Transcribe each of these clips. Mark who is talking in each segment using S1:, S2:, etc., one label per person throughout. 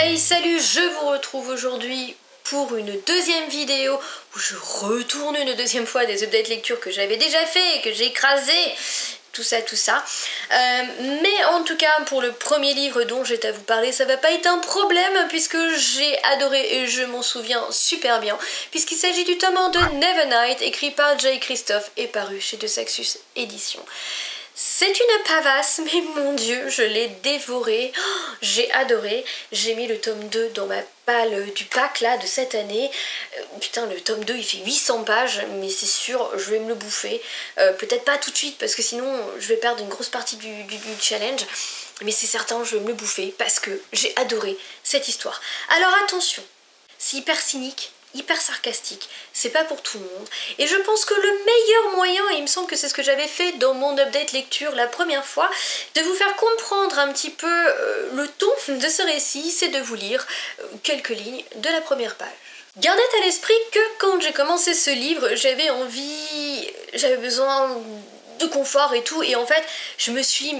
S1: Hey salut, je vous retrouve aujourd'hui pour une deuxième vidéo où je retourne une deuxième fois des updates lecture que j'avais déjà fait et que j'ai écrasé, tout ça. Mais en tout cas pour le premier livre dont j'ai à vous parler, ça va pas être un problème puisque j'ai adoré et je m'en souviens super bien, puisqu'il s'agit du tome 1 de Nevernight écrit par Jay Kristoff et paru chez De Saxus Éditions. C'est une pavasse, mais mon dieu, je l'ai dévoré, j'ai adoré, j'ai mis le tome 2 dans ma palle du pack là de cette année. Putain, le tome 2 il fait 800 pages, mais c'est sûr, je vais me le bouffer. Peut-être pas tout de suite parce que sinon je vais perdre une grosse partie du challenge, mais c'est certain, je vais me le bouffer parce que j'ai adoré cette histoire. Alors attention, c'est hyper cynique, hyper sarcastique, c'est pas pour tout le monde, et je pense que le meilleur moyen, et il me semble que c'est ce que j'avais fait dans mon update lecture la première fois, de vous faire comprendre un petit peu le ton de ce récit, c'est de vous lire quelques lignes de la première page. Gardez à l'esprit que quand j'ai commencé ce livre, j'avais besoin de confort et tout, et en fait je me suis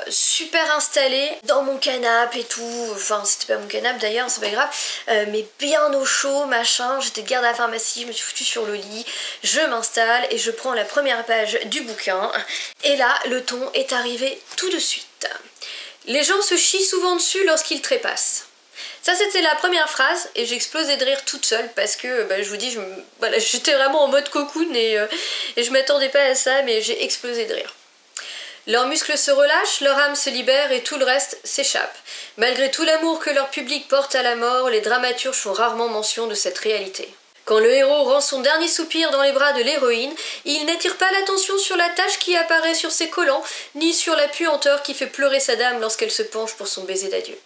S1: super installée dans mon canapé et tout, enfin c'était pas mon canapé d'ailleurs, c'est pas grave, mais bien au chaud machin, j'étais de garde à la pharmacie, je me suis foutue sur le lit, je m'installe et je prends la première page du bouquin, et là le ton est arrivé tout de suite. Les gens se chient souvent dessus lorsqu'ils trépassent. Ça c'était la première phrase et j'ai explosé de rire toute seule parce que je vous dis, j'étais vraiment en mode cocoon et je m'attendais pas à ça, mais j'ai explosé de rire. Leurs muscles se relâchent, leur âme se libère et tout le reste s'échappe. Malgré tout l'amour que leur public porte à la mort, les dramaturges font rarement mention de cette réalité. Quand le héros rend son dernier soupir dans les bras de l'héroïne, il n'attire pas l'attention sur la tache qui apparaît sur ses collants, ni sur la puanteur qui fait pleurer sa dame lorsqu'elle se penche pour son baiser d'adieu.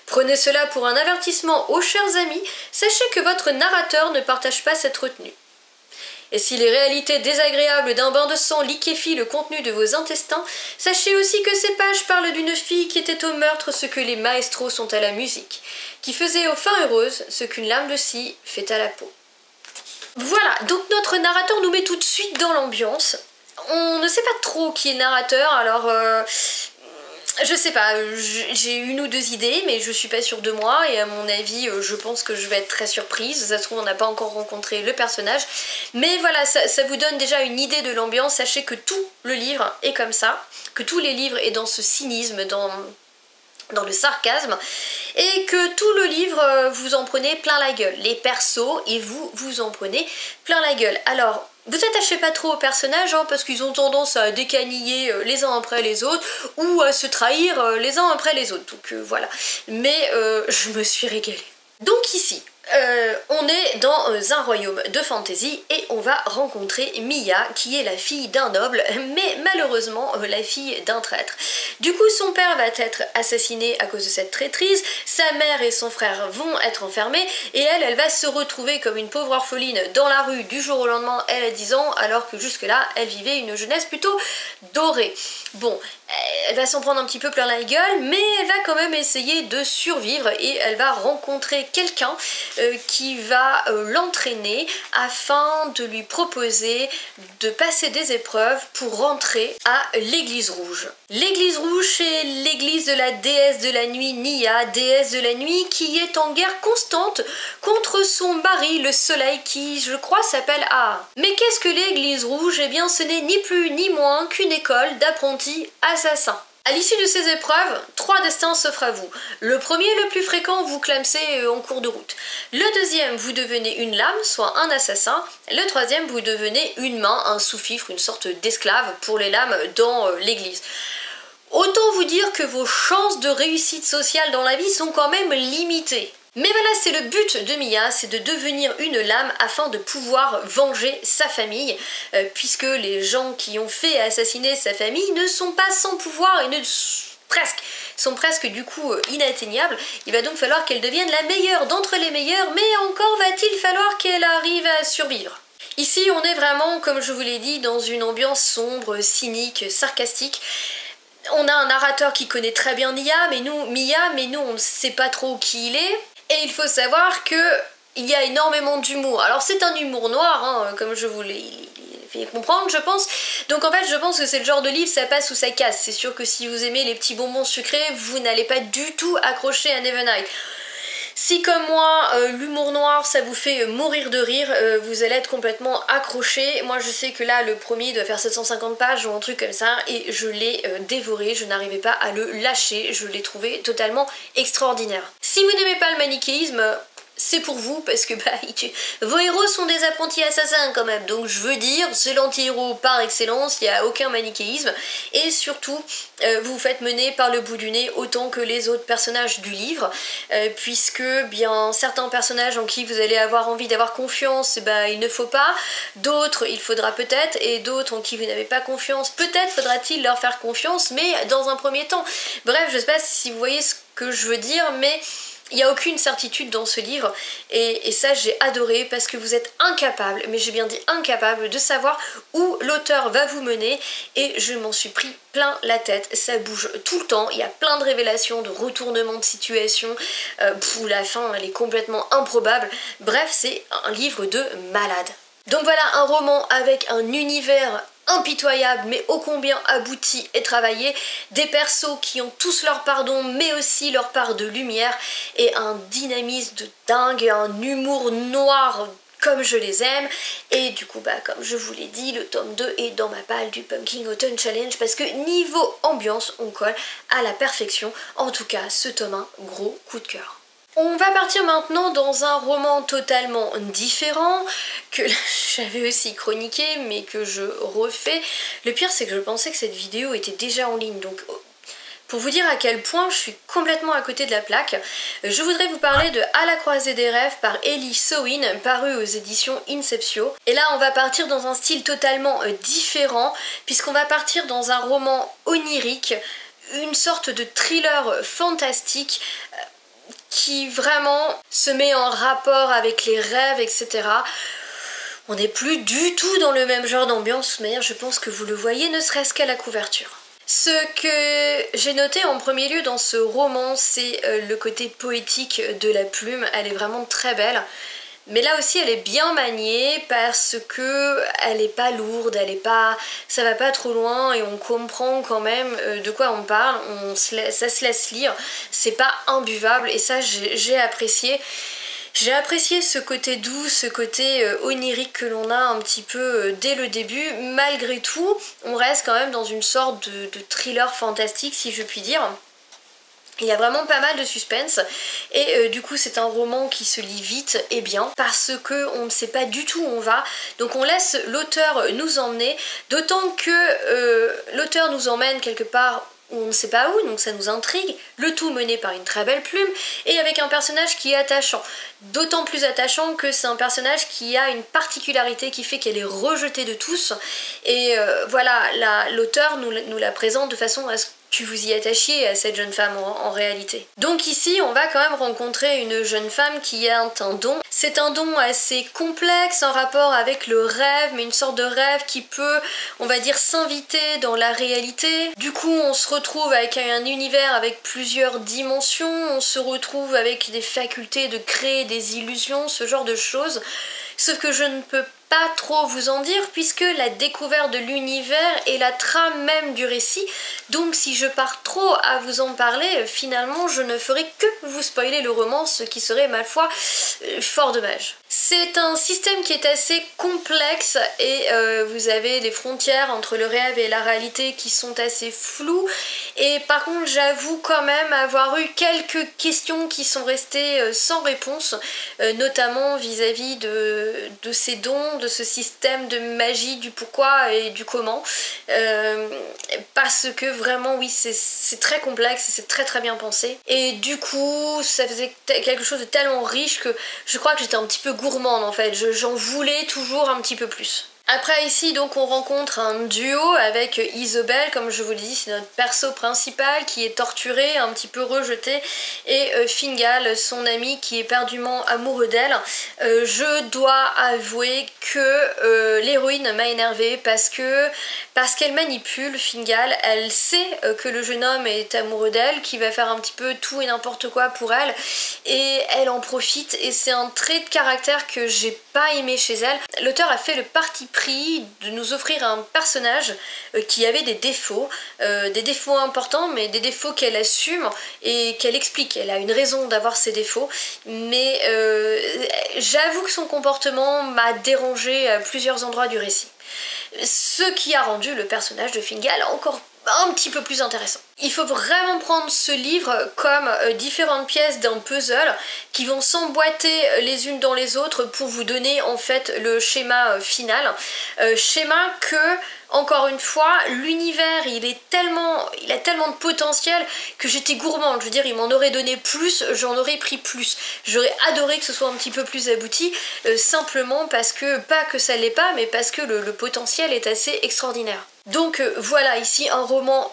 S1: Prenez cela pour un avertissement aux chers amis, sachez que votre narrateur ne partage pas cette retenue. Et si les réalités désagréables d'un bain de sang liquéfient le contenu de vos intestins, sachez aussi que ces pages parlent d'une fille qui était au meurtre ce que les maestros sont à la musique, qui faisait aux fins heureuses ce qu'une lame de scie fait à la peau. Voilà, donc notre narrateur nous met tout de suite dans l'ambiance. On ne sait pas trop qui est narrateur, alors je sais pas, j'ai une ou deux idées, mais je suis pas sûre de moi, et à mon avis, je pense que je vais être très surprise. Ça se trouve, on n'a pas encore rencontré le personnage. Mais voilà, ça vous donne déjà une idée de l'ambiance. Sachez que tout le livre est comme ça, que tous les livres est dans ce cynisme, dans le sarcasme, et que tout le livre, vous en prenez plein la gueule. Les persos, et vous en prenez plein la gueule. Alors, vous attachez pas trop aux personnages, parce qu'ils ont tendance à décaniller les uns après les autres, ou à se trahir les uns après les autres. Donc voilà. Mais je me suis régalée. Donc ici, on est dans un royaume de fantasy et on va rencontrer Mia, qui est la fille d'un noble, mais malheureusement la fille d'un traître. Du coup, son père va être assassiné à cause de cette traîtrise, sa mère et son frère vont être enfermés, et elle va se retrouver comme une pauvre orpheline dans la rue du jour au lendemain. Elle a 10 ans, alors que jusque-là, elle vivait une jeunesse plutôt dorée. Bon, elle va s'en prendre un petit peu plein la gueule, mais elle va quand même essayer de survivre, et elle va rencontrer quelqu'un qui va l'entraîner afin de lui proposer de passer des épreuves pour rentrer à l'église rouge. L'église rouge, c'est l'église de la déesse de la nuit Nia, déesse de la nuit qui est en guerre constante contre son mari, le soleil, qui je crois s'appelle Aa. Mais qu'est-ce que l'église rouge? Eh bien ce n'est ni plus ni moins qu'une école d'apprentis assassins. À l'issue de ces épreuves, 3 destins s'offrent à vous. Le premier, le plus fréquent, vous clamsez en cours de route. Le deuxième, vous devenez une lame, soit un assassin. Le troisième, vous devenez une main, un sous-fifre, une sorte d'esclave pour les lames dans l'église. Autant vous dire que vos chances de réussite sociale dans la vie sont quand même limitées. Mais voilà, c'est le but de Mia, c'est de devenir une lame afin de pouvoir venger sa famille, puisque les gens qui ont fait assassiner sa famille ne sont pas sans pouvoir et sont presque du coup inatteignables. Il va donc falloir qu'elle devienne la meilleure d'entre les meilleurs, mais encore va-t-il falloir qu'elle arrive à survivre. Ici, on est vraiment, comme je vous l'ai dit, dans une ambiance sombre, cynique, sarcastique. On a un narrateur qui connaît très bien Mia, mais nous on ne sait pas trop qui il est. Et il faut savoir que il y a énormément d'humour. Alors c'est un humour noir, comme je vous l'ai fait comprendre, je pense. Donc en fait, je pense que c'est le genre de livre, ça passe ou ça casse. C'est sûr que si vous aimez les petits bonbons sucrés, vous n'allez pas du tout accrocher à Nevernight. Si comme moi, l'humour noir ça vous fait mourir de rire, vous allez être complètement accroché. Moi je sais que là le premier doit faire 750 pages ou un truc comme ça et je l'ai dévoré, je n'arrivais pas à le lâcher, je l'ai trouvé totalement extraordinaire. Si vous n'aimez pas le manichéisme, c'est pour vous parce que vos héros sont des apprentis assassins quand même, donc je veux dire c'est l'anti-héros par excellence, il n'y a aucun manichéisme et surtout vous vous faites mener par le bout du nez autant que les autres personnages du livre puisque bien certains personnages en qui vous allez avoir envie d'avoir confiance, il ne faut pas, d'autres il faudra peut-être et d'autres en qui vous n'avez pas confiance, peut-être faudra-t-il leur faire confiance mais dans un premier temps. Bref, je sais pas si vous voyez ce que je veux dire mais il n'y a aucune certitude dans ce livre et ça j'ai adoré parce que vous êtes incapable, mais j'ai bien dit incapable, de savoir où l'auteur va vous mener et je m'en suis pris plein la tête, ça bouge tout le temps, il y a plein de révélations, de retournements de situation, la fin elle est complètement improbable, bref c'est un livre de malade. Donc voilà un roman avec un univers impitoyable mais ô combien abouti et travaillé, des persos qui ont tous leur part d'ombre mais aussi leur part de lumière et un dynamisme de dingue, un humour noir comme je les aime et du coup comme je vous l'ai dit, le tome 2 est dans ma palle du Pumpkin Autumn Challenge parce que niveau ambiance on colle à la perfection, en tout cas ce tome 1, gros coup de cœur. On va partir maintenant dans un roman totalement différent, que j'avais aussi chroniqué mais que je refais. Le pire c'est que je pensais que cette vidéo était déjà en ligne, donc pour vous dire à quel point je suis complètement à côté de la plaque, je voudrais vous parler de À la croisée des rêves par Ellie Sowin, paru aux éditions Inceptio. Et là on va partir dans un style totalement différent, puisqu'on va partir dans un roman onirique, une sorte de thriller fantastique, qui vraiment se met en rapport avec les rêves, etc. On n'est plus du tout dans le même genre d'ambiance, mais je pense que vous le voyez ne serait-ce qu'à la couverture. Ce que j'ai noté en premier lieu dans ce roman, c'est le côté poétique de la plume, elle est vraiment très belle. Mais là aussi elle est bien maniée parce que elle est pas lourde, ça va pas trop loin et on comprend quand même de quoi on parle, ça se laisse lire, c'est pas imbuvable et ça j'ai apprécié. J'ai apprécié ce côté doux, ce côté onirique que l'on a un petit peu dès le début. Malgré tout, on reste quand même dans une sorte de thriller fantastique si je puis dire. Il y a vraiment pas mal de suspense et du coup c'est un roman qui se lit vite et bien parce que on ne sait pas du tout où on va, donc on laisse l'auteur nous emmener, d'autant que l'auteur nous emmène quelque part où on ne sait pas où, donc ça nous intrigue, le tout mené par une très belle plume et avec un personnage qui est attachant, d'autant plus attachant que c'est un personnage qui a une particularité qui fait qu'elle est rejetée de tous et voilà, l'auteur nous la présente de façon à ce que vous y attachiez à cette jeune femme en réalité. Donc ici on va quand même rencontrer une jeune femme qui a un don. C'est un don assez complexe en rapport avec le rêve, mais une sorte de rêve qui peut, on va dire, s'inviter dans la réalité. Du coup on se retrouve avec un univers avec plusieurs dimensions, on se retrouve avec des facultés de créer des illusions, ce genre de choses. Sauf que je ne peux pas trop vous en dire puisque la découverte de l'univers est la trame même du récit, donc si je pars trop à vous en parler, finalement je ne ferai que vous spoiler le roman, ce qui serait ma foi fort dommage. C'est un système qui est assez complexe et vous avez les frontières entre le rêve et la réalité qui sont assez floues et par contre j'avoue quand même avoir eu quelques questions qui sont restées sans réponse, notamment vis-à-vis de ces dons, de ce système de magie, du pourquoi et du comment, parce que vraiment oui c'est très complexe et c'est très très bien pensé et du coup ça faisait quelque chose de tellement riche que je crois que j'étais un petit peu gourmande en fait, j'en voulais toujours un petit peu plus. Après ici donc on rencontre un duo avec Isobel, comme je vous l'ai dit c'est notre perso principal qui est torturé, un petit peu rejeté, et Fingal, son ami qui est perdument amoureux d'elle. Je dois avouer que l'héroïne m'a énervée parce qu'elle manipule Fingal, elle sait que le jeune homme est amoureux d'elle, qui va faire un petit peu tout et n'importe quoi pour elle et elle en profite et c'est un trait de caractère que j'ai pas aimé chez elle. L'auteur a fait le parti pris de nous offrir un personnage qui avait des défauts importants, mais des défauts qu'elle assume et qu'elle explique. Elle a une raison d'avoir ces défauts, mais j'avoue que son comportement m'a dérangé à plusieurs endroits du récit. Ce qui a rendu le personnage de Fingal encore un petit peu plus intéressant. Il faut vraiment prendre ce livre comme différentes pièces d'un puzzle qui vont s'emboîter les unes dans les autres pour vous donner en fait le schéma final. Schéma que, encore une fois, l'univers il a tellement de potentiel que j'étais gourmande. Je veux dire, il m'en aurait donné plus, j'en aurais pris plus. J'aurais adoré que ce soit un petit peu plus abouti, simplement parce que, pas que ça l'est pas, mais parce que le potentiel est assez extraordinaire. Donc voilà, ici un roman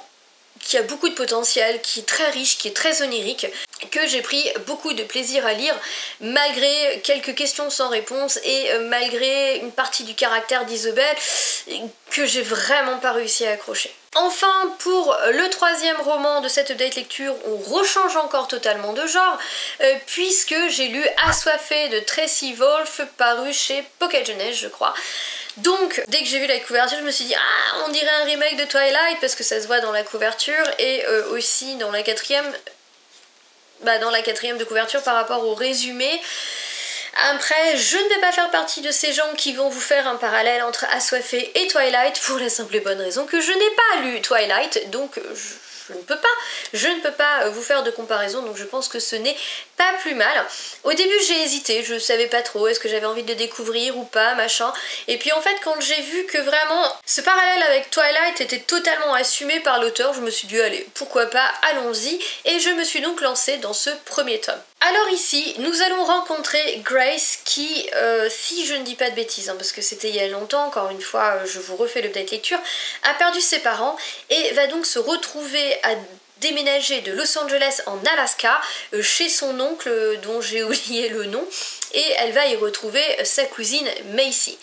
S1: qui a beaucoup de potentiel, qui est très riche, qui est très onirique, que j'ai pris beaucoup de plaisir à lire, malgré quelques questions sans réponse et malgré une partie du caractère d'Isobel que j'ai vraiment pas réussi à accrocher. Enfin, pour le troisième roman de cette update lecture, on rechange encore totalement de genre, puisque j'ai lu Assoiffé de Tracy Wolff, paru chez Pocket Jeunesse, je crois. Donc, dès que j'ai vu la couverture, je me suis dit, ah, on dirait un remake de Twilight, parce que ça se voit dans la couverture, et aussi dans la quatrième de couverture par rapport au résumé. Après, je ne vais pas faire partie de ces gens qui vont vous faire un parallèle entre Assoiffé et Twilight, pour la simple et bonne raison que je n'ai pas lu Twilight, donc je ne peux pas vous faire de comparaison, donc je pense que ce n'est pas plus mal. Au début j'ai hésité, je savais pas trop, est-ce que j'avais envie de découvrir ou pas, machin, et puis en fait quand j'ai vu que vraiment ce parallèle avec Twilight était totalement assumé par l'auteur, je me suis dit allez, pourquoi pas, allons-y, et je me suis donc lancée dans ce premier tome. Alors ici, nous allons rencontrer Grace qui, si je ne dis pas de bêtises, parce que c'était il y a longtemps, encore une fois, je vous refais l'update lecture, a perdu ses parents et va donc se retrouver à déménager de Los Angeles en Alaska chez son oncle dont j'ai oublié le nom, et elle va y retrouver sa cousine Macy.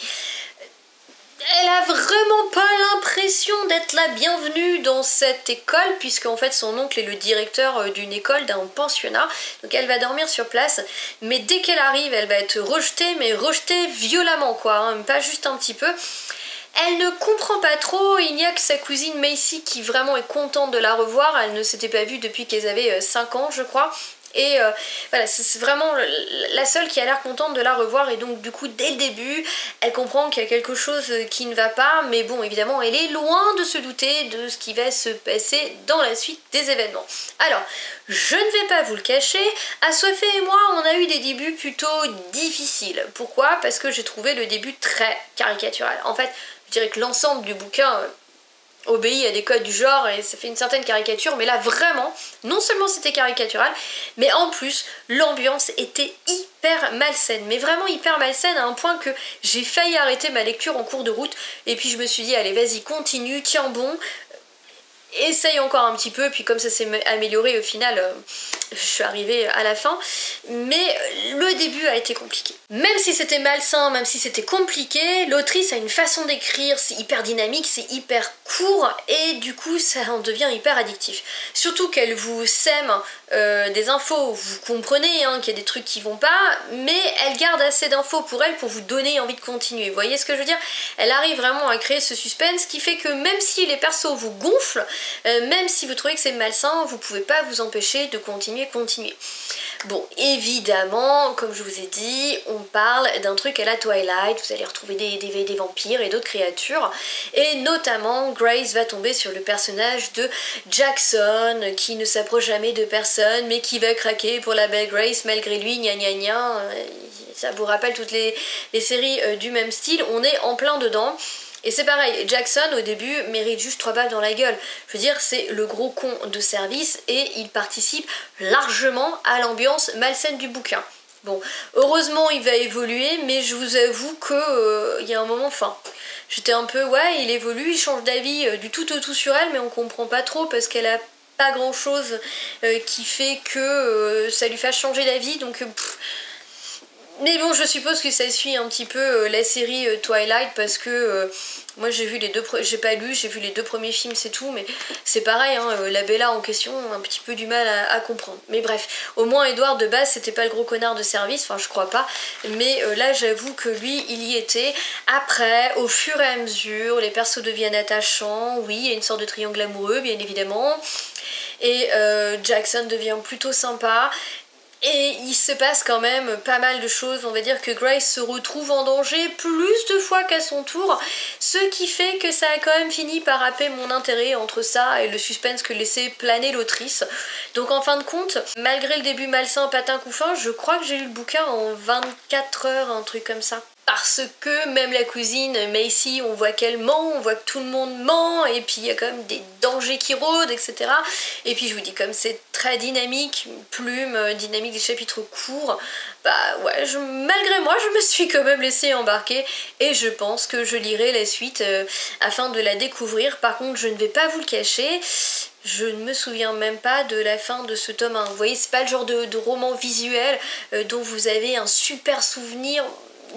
S1: Elle a vraiment pas l'impression d'être la bienvenue dans cette école, puisque en fait son oncle est le directeur d'une école, d'un pensionnat, donc elle va dormir sur place, mais dès qu'elle arrive elle va être rejetée, mais rejetée violemment quoi, pas juste un petit peu. Elle ne comprend pas trop, il n'y a que sa cousine Macy qui vraiment est contente de la revoir, elle ne s'était pas vue depuis qu'elles avaient 5 ans je crois. Et voilà, c'est vraiment la seule qui a l'air contente de la revoir, et donc du coup dès le début elle comprend qu'il y a quelque chose qui ne va pas, mais bon évidemment elle est loin de se douter de ce qui va se passer dans la suite des événements. Alors je ne vais pas vous le cacher, Assoiffé et moi on a eu des débuts plutôt difficiles. Pourquoi? Parce que j'ai trouvé le début très caricatural. En fait je dirais que l'ensemble du bouquin obéit à des codes du genre et ça fait une certaine caricature, mais là vraiment, non seulement c'était caricatural, mais en plus l'ambiance était hyper malsaine, mais vraiment hyper malsaine à un point que j'ai failli arrêter ma lecture en cours de route, et puis je me suis dit allez vas-y continue, tiens bon, essaye encore un petit peu, puis comme ça s'est amélioré au final, je suis arrivée à la fin, mais le début a été compliqué. Même si c'était malsain, même si c'était compliqué, l'autrice a une façon d'écrire, c'est hyper dynamique, c'est hyper court, et du coup ça en devient hyper addictif. Surtout qu'elle vous sème des infos, vous comprenez qu'il y a des trucs qui vont pas, mais elle garde assez d'infos pour elle pour vous donner envie de continuer. Vous voyez ce que je veux dire? Elle arrive vraiment à créer ce suspense qui fait que même si les persos vous gonflent, même si vous trouvez que c'est malsain, vous pouvez pas vous empêcher de continuer. Bon, évidemment, comme je vous ai dit, on parle d'un truc à la Twilight, vous allez retrouver des vampires et d'autres créatures, et notamment Grace va tomber sur le personnage de Jackson, qui ne s'approche jamais de personne, mais qui va craquer pour la belle Grace malgré lui, gna gna gna. Ça vous rappelle toutes les séries du même style, on est en plein dedans. Et c'est pareil, Jackson au début mérite juste 3 balles dans la gueule. Je veux dire, c'est le gros con de service et il participe largement à l'ambiance malsaine du bouquin. Bon, heureusement il va évoluer, mais je vous avoue que y a un moment, enfin, j'étais un peu, ouais, il évolue, il change d'avis du tout au tout sur elle, mais on comprend pas trop parce qu'elle a pas grand chose qui fait que ça lui fasse changer d'avis, donc mais bon, je suppose que ça suit un petit peu la série Twilight, parce que Moi j'ai vu les deux, j'ai pas lu, j'ai vu les 2 premiers films, c'est tout, mais c'est pareil, hein, la Bella en question, un petit peu du mal à comprendre. Mais bref, au moins Edward de base c'était pas le gros connard de service, enfin je crois pas, mais là j'avoue que lui il y était. Après, au fur et à mesure, les persos deviennent attachants, oui, il y a une sorte de triangle amoureux bien évidemment, et Jackson devient plutôt sympa. Et il se passe quand même pas mal de choses, on va dire que Grace se retrouve en danger plus de fois qu'à son tour, ce qui fait que ça a quand même fini par happer mon intérêt entre ça et le suspense que laissait planer l'autrice. Donc en fin de compte, malgré le début malsain, patin couffin, je crois que j'ai lu le bouquin en 24 heures, un truc comme ça. Parce que même la cousine Macy, on voit qu'elle ment, on voit que tout le monde ment, et puis il y a quand même des dangers qui rôdent, etc. Et puis je vous dis, comme c'est très dynamique, plume, dynamique des chapitres courts, bah ouais, malgré moi, je me suis quand même laissée embarquer, et je pense que je lirai la suite afin de la découvrir. Par contre, je ne vais pas vous le cacher, je ne me souviens même pas de la fin de ce tome 1. Vous voyez, c'est pas le genre de roman visuel dont vous avez un super souvenir.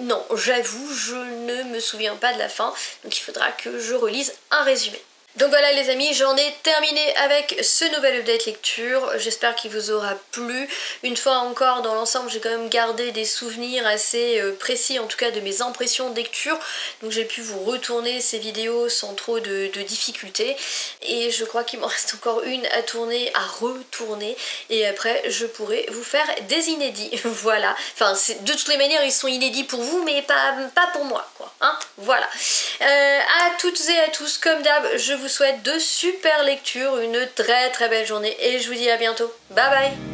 S1: Non, j'avoue, je ne me souviens pas de la fin, donc il faudra que je relise un résumé. Donc voilà les amis, j'en ai terminé avec ce nouvel update lecture, j'espère qu'il vous aura plu. Une fois encore, dans l'ensemble, j'ai quand même gardé des souvenirs assez précis, en tout cas de mes impressions de lecture, donc j'ai pu vous retourner ces vidéos sans trop de difficultés, et je crois qu'il m'en reste encore une à tourner, à retourner, et après je pourrai vous faire des inédits, voilà. Enfin, de toutes les manières, ils sont inédits pour vous, mais pas pour moi, quoi, hein, voilà. À toutes et à tous, comme d'hab, je vous souhaite de super lectures, une très belle journée et je vous dis à bientôt. Bye bye.